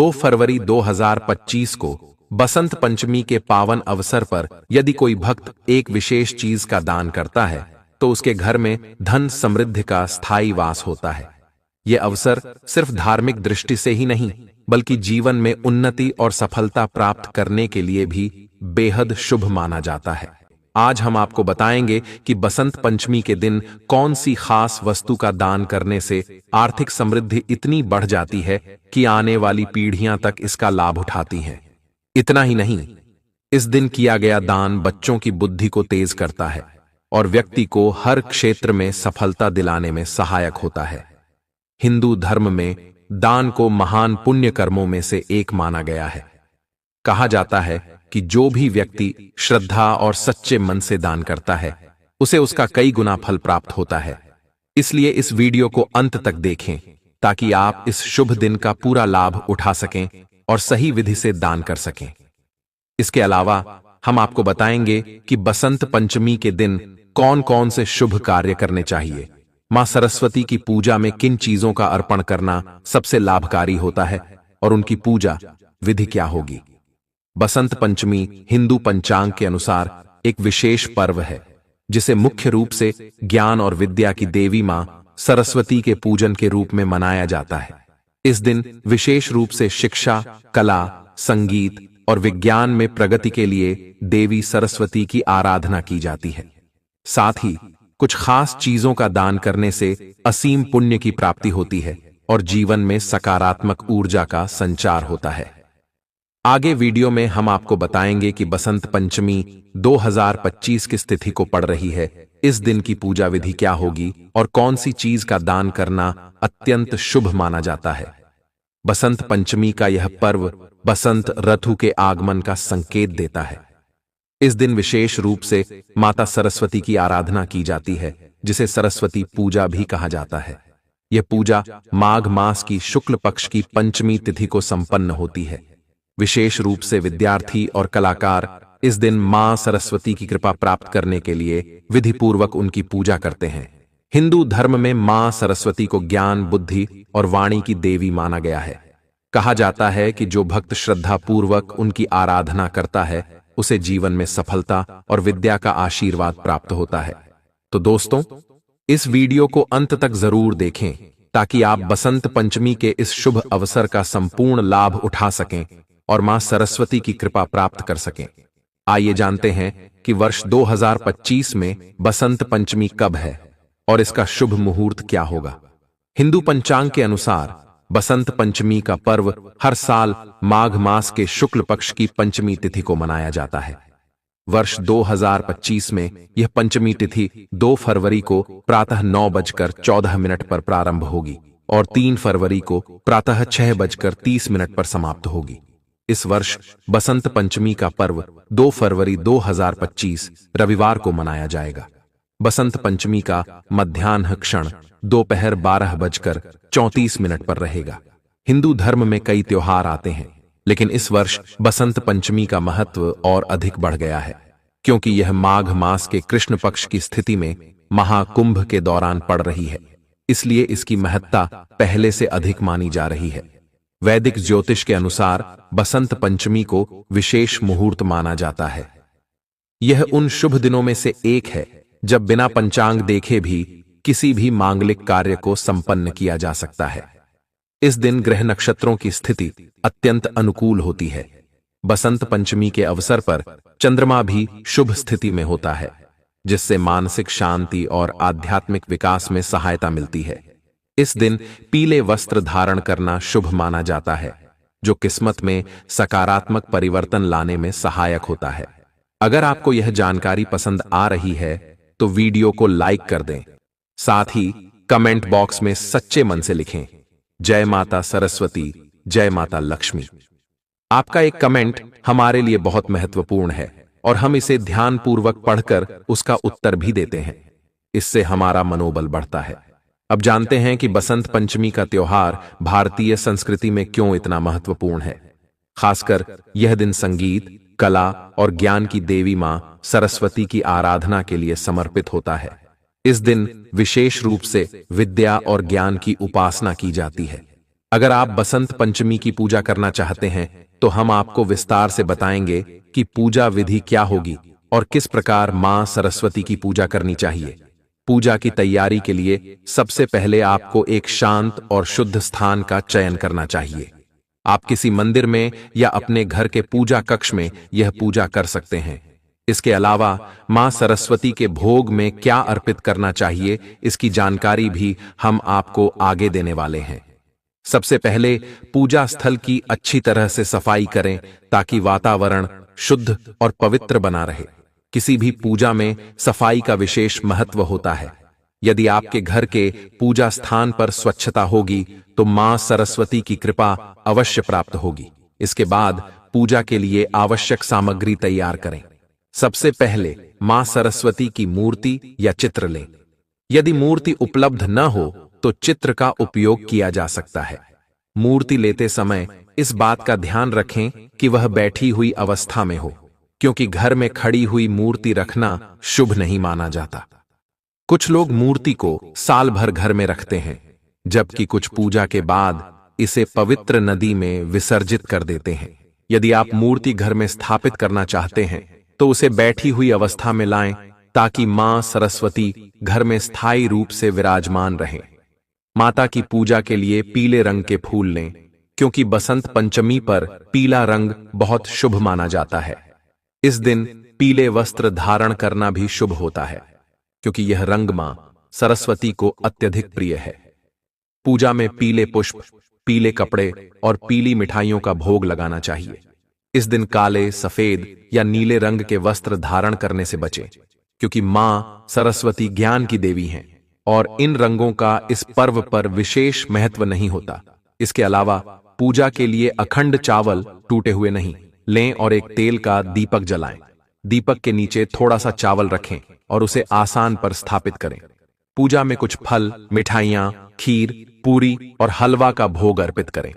2 फरवरी 2025 को बसंत पंचमी के पावन अवसर पर यदि कोई भक्त एक विशेष चीज का दान करता है तो उसके घर में धन समृद्धि का स्थायी वास होता है। यह अवसर सिर्फ धार्मिक दृष्टि से ही नहीं बल्कि जीवन में उन्नति और सफलता प्राप्त करने के लिए भी बेहद शुभ माना जाता है। आज हम आपको बताएंगे कि बसंत पंचमी के दिन कौन सी खास वस्तु का दान करने से आर्थिक समृद्धि इतनी बढ़ जाती है कि आने वाली पीढ़ियां तक इसका लाभ उठाती हैं। इतना ही नहीं, इस दिन किया गया दान बच्चों की बुद्धि को तेज करता है और व्यक्ति को हर क्षेत्र में सफलता दिलाने में सहायक होता है। हिंदू धर्म में दान को महान पुण्य कर्मों में से एक माना गया है। कहा जाता है कि जो भी व्यक्ति श्रद्धा और सच्चे मन से दान करता है उसे उसका कई गुना फल प्राप्त होता है। इसलिए इस वीडियो को अंत तक देखें ताकि आप इस शुभ दिन का पूरा लाभ उठा सकें और सही विधि से दान कर सकें। इसके अलावा हम आपको बताएंगे कि बसंत पंचमी के दिन कौन कौन से शुभ कार्य करने चाहिए, मां सरस्वती की पूजा में किन चीजों का अर्पण करना सबसे लाभकारी होता है और उनकी पूजा विधि क्या होगी। बसंत पंचमी हिंदू पंचांग के अनुसार एक विशेष पर्व है जिसे मुख्य रूप से ज्ञान और विद्या की देवी मां सरस्वती के पूजन के रूप में मनाया जाता है। इस दिन विशेष रूप से शिक्षा, कला, संगीत और विज्ञान में प्रगति के लिए देवी सरस्वती की आराधना की जाती है। साथ ही कुछ खास चीजों का दान करने से असीम पुण्य की प्राप्ति होती है और जीवन में सकारात्मक ऊर्जा का संचार होता है। आगे वीडियो में हम आपको बताएंगे कि बसंत पंचमी 2025 की स्थिति को पड़ रही है, इस दिन की पूजा विधि क्या होगी और कौन सी चीज का दान करना अत्यंत शुभ माना जाता है। बसंत पंचमी का यह पर्व बसंत ऋतु के आगमन का संकेत देता है। इस दिन विशेष रूप से माता सरस्वती की आराधना की जाती है जिसे सरस्वती पूजा भी कहा जाता है। यह पूजा माघ मास की शुक्ल पक्ष की पंचमी तिथि को संपन्न होती है। विशेष रूप से विद्यार्थी और कलाकार इस दिन मां सरस्वती की कृपा प्राप्त करने के लिए विधि पूर्वक उनकी पूजा करते हैं। हिंदू धर्म में मां सरस्वती को ज्ञान, बुद्धि और वाणी की देवी माना गया है। कहा जाता है कि जो भक्त श्रद्धा पूर्वक उनकी आराधना करता है उसे जीवन में सफलता और विद्या का आशीर्वाद प्राप्त होता है। तो दोस्तों, इस वीडियो को अंत तक जरूर देखें ताकि आप बसंत पंचमी के इस शुभ अवसर का संपूर्ण लाभ उठा सकें और मां सरस्वती की कृपा प्राप्त कर सकें। आइए जानते हैं कि वर्ष 2025 में बसंत पंचमी कब है और इसका शुभ मुहूर्त क्या होगा। हिंदू पंचांग के अनुसार बसंत पंचमी का पर्व हर साल माघ मास के शुक्ल पक्ष की पंचमी तिथि को मनाया जाता है। वर्ष 2025 में यह पंचमी तिथि 2 फरवरी को प्रातः 9:14 पर प्रारंभ होगी और 3 फरवरी को प्रातः 6:30 पर समाप्त होगी। इस वर्ष बसंत पंचमी का पर्व 2 फरवरी 2025 रविवार को मनाया जाएगा। बसंत पंचमी का मध्याह्न क्षण दोपहर 12:34 पर रहेगा। हिंदू धर्म में कई त्योहार आते हैं लेकिन इस वर्ष बसंत पंचमी का महत्व और अधिक बढ़ गया है क्योंकि यह माघ मास के कृष्ण पक्ष की स्थिति में महाकुंभ के दौरान पड़ रही है। इसलिए इसकी महत्ता पहले से अधिक मानी जा रही है। वैदिक ज्योतिष के अनुसार बसंत पंचमी को विशेष मुहूर्त माना जाता है। यह उन शुभ दिनों में से एक है जब बिना पंचांग देखे भी किसी भी मांगलिक कार्य को संपन्न किया जा सकता है। इस दिन ग्रह नक्षत्रों की स्थिति अत्यंत अनुकूल होती है। बसंत पंचमी के अवसर पर चंद्रमा भी शुभ स्थिति में होता है जिससे मानसिक शांति और आध्यात्मिक विकास में सहायता मिलती है। इस दिन पीले वस्त्र धारण करना शुभ माना जाता है जो किस्मत में सकारात्मक परिवर्तन लाने में सहायक होता है। अगर आपको यह जानकारी पसंद आ रही है तो वीडियो को लाइक कर दें। साथ ही कमेंट बॉक्स में सच्चे मन से लिखें, जय माता सरस्वती, जय माता लक्ष्मी। आपका एक कमेंट हमारे लिए बहुत महत्वपूर्ण है और हम इसे ध्यानपूर्वक पढ़कर उसका उत्तर भी देते हैं। इससे हमारा मनोबल बढ़ता है। अब जानते हैं कि बसंत पंचमी का त्योहार भारतीय संस्कृति में क्यों इतना महत्वपूर्ण है। खासकर यह दिन संगीत, कला और ज्ञान की देवी मां सरस्वती की आराधना के लिए समर्पित होता है। इस दिन विशेष रूप से विद्या और ज्ञान की उपासना की जाती है। अगर आप बसंत पंचमी की पूजा करना चाहते हैं तो हम आपको विस्तार से बताएंगे कि पूजा विधि क्या होगी और किस प्रकार मां सरस्वती की पूजा करनी चाहिए। पूजा की तैयारी के लिए सबसे पहले आपको एक शांत और शुद्ध स्थान का चयन करना चाहिए। आप किसी मंदिर में या अपने घर के पूजा कक्ष में यह पूजा कर सकते हैं। इसके अलावा मां सरस्वती के भोग में क्या अर्पित करना चाहिए, इसकी जानकारी भी हम आपको आगे देने वाले हैं। सबसे पहले पूजा स्थल की अच्छी तरह से सफाई करें ताकि वातावरण शुद्ध और पवित्र बना रहे। किसी भी पूजा में सफाई का विशेष महत्व होता है। यदि आपके घर के पूजा स्थान पर स्वच्छता होगी तो मां सरस्वती की कृपा अवश्य प्राप्त होगी। इसके बाद पूजा के लिए आवश्यक सामग्री तैयार करें। सबसे पहले मां सरस्वती की मूर्ति या चित्र लें। यदि मूर्ति उपलब्ध न हो तो चित्र का उपयोग किया जा सकता है। मूर्ति लेते समय इस बात का ध्यान रखें कि वह बैठी हुई अवस्था में हो, क्योंकि घर में खड़ी हुई मूर्ति रखना शुभ नहीं माना जाता। कुछ लोग मूर्ति को साल भर घर में रखते हैं, जबकि कुछ पूजा के बाद इसे पवित्र नदी में विसर्जित कर देते हैं। यदि आप मूर्ति घर में स्थापित करना चाहते हैं तो उसे बैठी हुई अवस्था में लाएं ताकि मां सरस्वती घर में स्थायी रूप से विराजमान रहें। माता की पूजा के लिए पीले रंग के फूल लें, क्योंकि बसंत पंचमी पर पीला रंग बहुत शुभ माना जाता है। इस दिन पीले वस्त्र धारण करना भी शुभ होता है, क्योंकि यह रंग मां सरस्वती को अत्यधिक प्रिय है। पूजा में पीले पुष्प, पीले कपड़े और पीली मिठाइयों का भोग लगाना चाहिए। इस दिन काले, सफेद या नीले रंग के वस्त्र धारण करने से बचें, क्योंकि मां सरस्वती ज्ञान की देवी हैं और इन रंगों का इस पर्व पर विशेष महत्व नहीं होता। इसके अलावा पूजा के लिए अखंड चावल टूटे हुए नहीं लें और एक तेल का दीपक जलाएं। दीपक के नीचे थोड़ा सा चावल रखें और उसे आसान पर स्थापित करें। पूजा में कुछ फल, मिठाइयां, खीर, पूरी और हलवा का भोग अर्पित करें।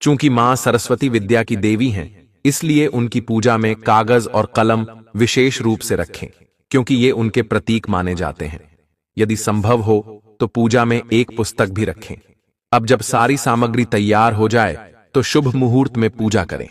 चूंकि मां सरस्वती विद्या की देवी हैं, इसलिए उनकी पूजा में कागज और कलम विशेष रूप से रखें, क्योंकि ये उनके प्रतीक माने जाते हैं। यदि संभव हो तो पूजा में एक पुस्तक भी रखें। अब जब सारी सामग्री तैयार हो जाए तो शुभ मुहूर्त में पूजा करें।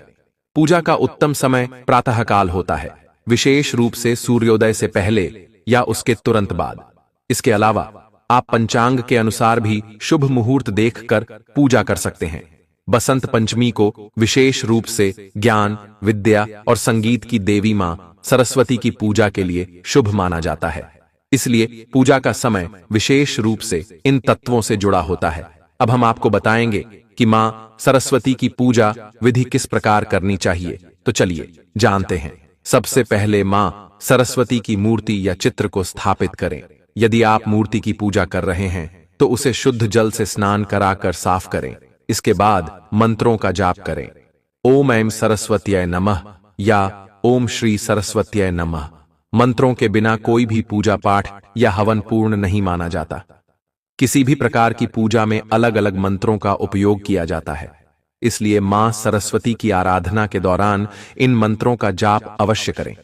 पूजा का उत्तम समय प्रातःकाल होता है, विशेष रूप से सूर्योदय से पहले या उसके तुरंत बाद। इसके अलावा आप पंचांग के अनुसार भी शुभ मुहूर्त देखकर पूजा कर सकते हैं। बसंत पंचमी को विशेष रूप से ज्ञान, विद्या और संगीत की देवी मां सरस्वती की पूजा के लिए शुभ माना जाता है। इसलिए पूजा का समय विशेष रूप से इन तत्वों से जुड़ा होता है। अब हम आपको बताएंगे कि मां सरस्वती की पूजा विधि किस प्रकार करनी चाहिए, तो चलिए जानते हैं। सबसे पहले मां सरस्वती की मूर्ति या चित्र को स्थापित करें। यदि आप मूर्ति की पूजा कर रहे हैं तो उसे शुद्ध जल से स्नान कराकर साफ करें। इसके बाद मंत्रों का जाप करें। ओम ऐं सरस्वत्यै नमः या ओम श्री सरस्वत्यै नमः। मंत्रों के बिना कोई भी पूजा पाठ या हवन पूर्ण नहीं माना जाता। किसी भी प्रकार की पूजा में अलग अलग मंत्रों का उपयोग किया जाता है, इसलिए मां सरस्वती की आराधना के दौरान इन मंत्रों का जाप अवश्य करें।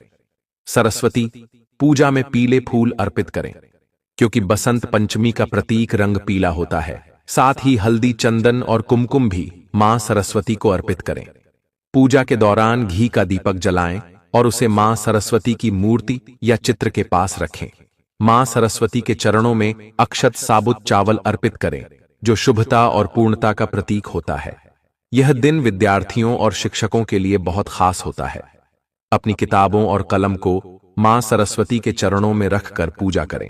सरस्वती पूजा में पीले फूल अर्पित करें, क्योंकि बसंत पंचमी का प्रतीक रंग पीला होता है। साथ ही हल्दी, चंदन और कुमकुम भी मां सरस्वती को अर्पित करें। पूजा के दौरान घी का दीपक जलाएं और उसे मां सरस्वती की मूर्ति या चित्र के पास रखें। मां सरस्वती के चरणों में अक्षत साबुत चावल अर्पित करें, जो शुभता और पूर्णता का प्रतीक होता है। यह दिन विद्यार्थियों और शिक्षकों के लिए बहुत खास होता है। अपनी किताबों और कलम को मां सरस्वती के चरणों में रखकर पूजा करें।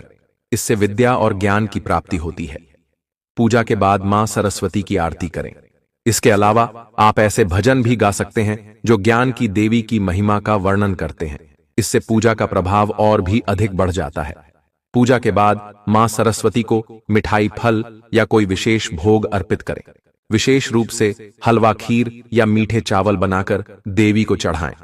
इससे विद्या और ज्ञान की प्राप्ति होती है। पूजा के बाद मां सरस्वती की आरती करें। इसके अलावा आप ऐसे भजन भी गा सकते हैं जो ज्ञान की देवी की महिमा का वर्णन करते हैं। इससे पूजा का प्रभाव और भी अधिक बढ़ जाता है। पूजा के बाद मां सरस्वती को मिठाई, फल या कोई विशेष भोग अर्पित करें। विशेष रूप से हलवा, खीर या मीठे चावल बनाकर देवी को चढ़ाएं।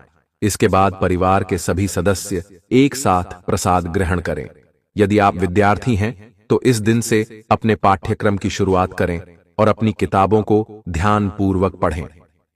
इसके बाद परिवार के सभी सदस्य एक साथ प्रसाद ग्रहण करें। यदि आप विद्यार्थी हैं तो इस दिन से अपने पाठ्यक्रम की शुरुआत करें और अपनी किताबों को ध्यान पूर्वक पढ़ें।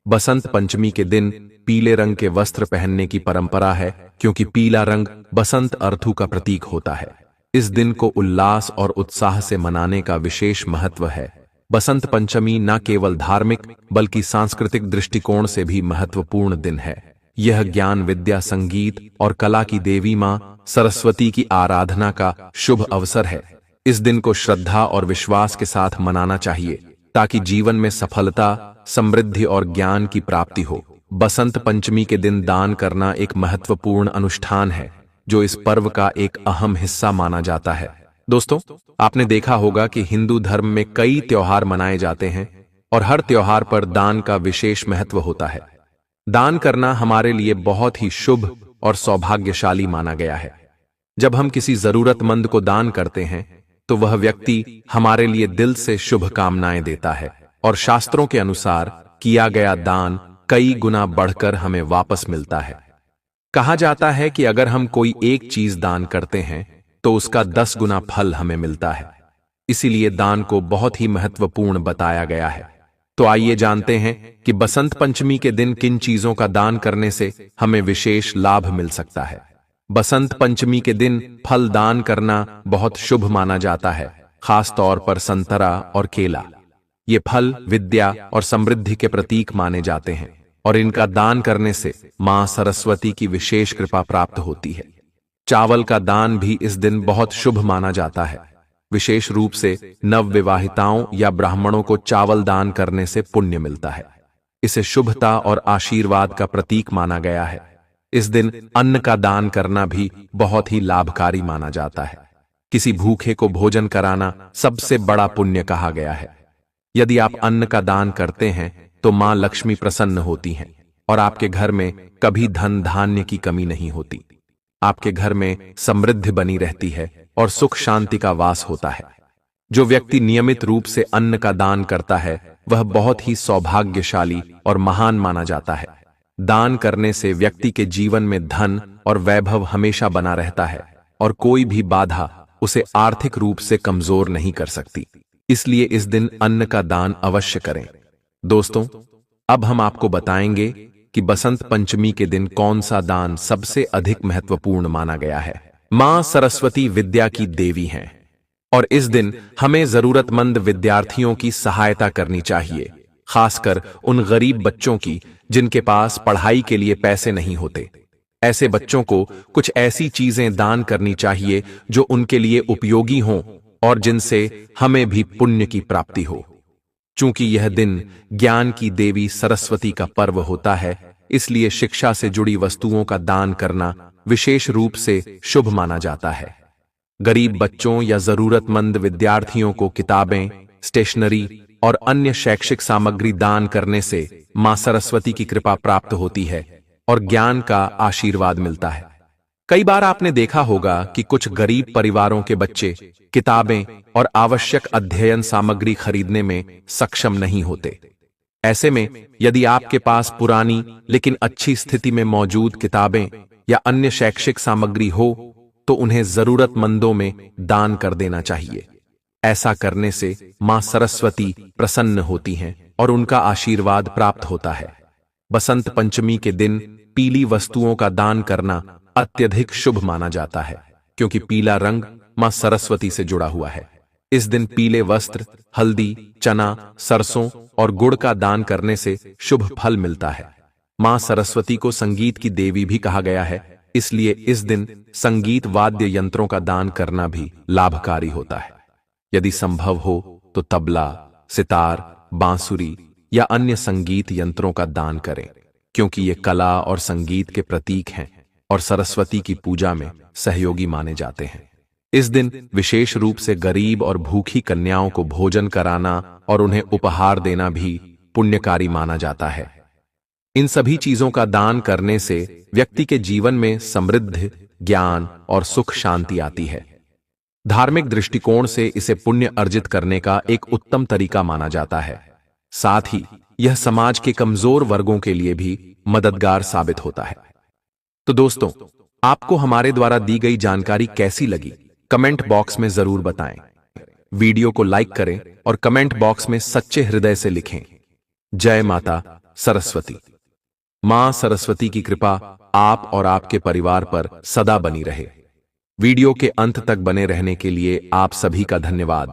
बसंत पंचमी के दिन पीले रंग के वस्त्र पहनने की परंपरा है, क्योंकि पीला रंग बसंत ऋतु का प्रतीक होता है। इस दिन को उल्लास और उत्साह से मनाने का विशेष महत्व है। बसंत पंचमी न केवल धार्मिक बल्कि सांस्कृतिक दृष्टिकोण से भी महत्वपूर्ण दिन है। यह ज्ञान, विद्या, संगीत और कला की देवी मां सरस्वती की आराधना का शुभ अवसर है। इस दिन को श्रद्धा और विश्वास के साथ मनाना चाहिए ताकि जीवन में सफलता, समृद्धि और ज्ञान की प्राप्ति हो। बसंत पंचमी के दिन दान करना एक महत्वपूर्ण अनुष्ठान है जो इस पर्व का एक अहम हिस्सा माना जाता है। दोस्तों, आपने देखा होगा कि हिंदू धर्म में कई त्योहार मनाए जाते हैं और हर त्योहार पर दान का विशेष महत्व होता है। दान करना हमारे लिए बहुत ही शुभ और सौभाग्यशाली माना गया है। जब हम किसी जरूरतमंद को दान करते हैं तो वह व्यक्ति हमारे लिए दिल से शुभकामनाएं देता है और शास्त्रों के अनुसार किया गया दान कई गुना बढ़कर हमें वापस मिलता है। कहा जाता है कि अगर हम कोई एक चीज दान करते हैं तो उसका 10 गुना फल हमें मिलता है। इसीलिए दान को बहुत ही महत्वपूर्ण बताया गया है। तो आइए जानते हैं कि बसंत पंचमी के दिन किन चीजों का दान करने से हमें विशेष लाभ मिल सकता है। बसंत पंचमी के दिन फल दान करना बहुत शुभ माना जाता है, खास तौर पर संतरा और केला। ये फल विद्या और समृद्धि के प्रतीक माने जाते हैं और इनका दान करने से मां सरस्वती की विशेष कृपा प्राप्त होती है। चावल का दान भी इस दिन बहुत शुभ माना जाता है। विशेष रूप से नवविवाहिताओं या ब्राह्मणों को चावल दान करने से पुण्य मिलता है। इसे शुभता और आशीर्वाद का प्रतीक माना गया है। इस दिन अन्न का दान करना भी बहुत ही लाभकारी माना जाता है। किसी भूखे को भोजन कराना सबसे बड़ा पुण्य कहा गया है। यदि आप अन्न का दान करते हैं तो मां लक्ष्मी प्रसन्न होती हैं और आपके घर में कभी धन धान्य की कमी नहीं होती। आपके घर में समृद्धि बनी रहती है और सुख शांति का वास होता है। जो व्यक्ति नियमित रूप से अन्न का दान करता है वह बहुत ही सौभाग्यशाली और महान माना जाता है। दान करने से व्यक्ति के जीवन में धन और वैभव हमेशा बना रहता है और कोई भी बाधा उसे आर्थिक रूप से कमजोर नहीं कर सकती। इसलिए इस दिन अन्न का दान अवश्य करें। दोस्तों, अब हम आपको बताएंगे कि बसंत पंचमी के दिन कौन सा दान सबसे अधिक महत्वपूर्ण माना गया है। मां सरस्वती विद्या की देवी हैं और इस दिन हमें जरूरतमंद विद्यार्थियों की सहायता करनी चाहिए, खासकर उन गरीब बच्चों की जिनके पास पढ़ाई के लिए पैसे नहीं होते। ऐसे बच्चों को कुछ ऐसी चीजें दान करनी चाहिए जो उनके लिए उपयोगी हों और जिनसे हमें भी पुण्य की प्राप्ति हो। चूंकि यह दिन ज्ञान की देवी सरस्वती का पर्व होता है, इसलिए शिक्षा से जुड़ी वस्तुओं का दान करना विशेष रूप से शुभ माना जाता है। गरीब बच्चों या जरूरतमंद विद्यार्थियों को किताबें, स्टेशनरी और अन्य शैक्षिक सामग्री दान करने से मां सरस्वती की कृपा प्राप्त होती है और ज्ञान का आशीर्वाद मिलता है। कई बार आपने देखा होगा कि कुछ गरीब परिवारों के बच्चे किताबें और आवश्यक अध्ययन सामग्री खरीदने में सक्षम नहीं होते। ऐसे में यदि आपके पास पुरानी लेकिन अच्छी स्थिति में मौजूद किताबें या अन्य शैक्षिक सामग्री हो तो उन्हें जरूरतमंदों में दान कर देना चाहिए। ऐसा करने से मां सरस्वती प्रसन्न होती हैं और उनका आशीर्वाद प्राप्त होता है। बसंत पंचमी के दिन पीली वस्तुओं का दान करना अत्यधिक शुभ माना जाता है, क्योंकि पीला रंग मां सरस्वती से जुड़ा हुआ है। इस दिन पीले वस्त्र, हल्दी, चना, सरसों और गुड़ का दान करने से शुभ फल मिलता है। मां सरस्वती को संगीत की देवी भी कहा गया है, इसलिए इस दिन संगीत वाद्य यंत्रों का दान करना भी लाभकारी होता है। यदि संभव हो तो तबला, सितार, बांसुरी या अन्य संगीत यंत्रों का दान करें, क्योंकि ये कला और संगीत के प्रतीक हैं और सरस्वती की पूजा में सहयोगी माने जाते हैं। इस दिन विशेष रूप से गरीब और भूखी कन्याओं को भोजन कराना और उन्हें उपहार देना भी पुण्यकारी माना जाता है। इन सभी चीजों का दान करने से व्यक्ति के जीवन में समृद्धि, ज्ञान और सुख शांति आती है। धार्मिक दृष्टिकोण से इसे पुण्य अर्जित करने का एक उत्तम तरीका माना जाता है। साथ ही यह समाज के कमजोर वर्गों के लिए भी मददगार साबित होता है। तो दोस्तों, आपको हमारे द्वारा दी गई जानकारी कैसी लगी, कमेंट बॉक्स में जरूर बताएं। वीडियो को लाइक करें और कमेंट बॉक्स में सच्चे हृदय से लिखें, जय माता सरस्वती। मां सरस्वती की कृपा आप और आपके परिवार पर सदा बनी रहे। वीडियो के अंत तक बने रहने के लिए आप सभी का धन्यवाद।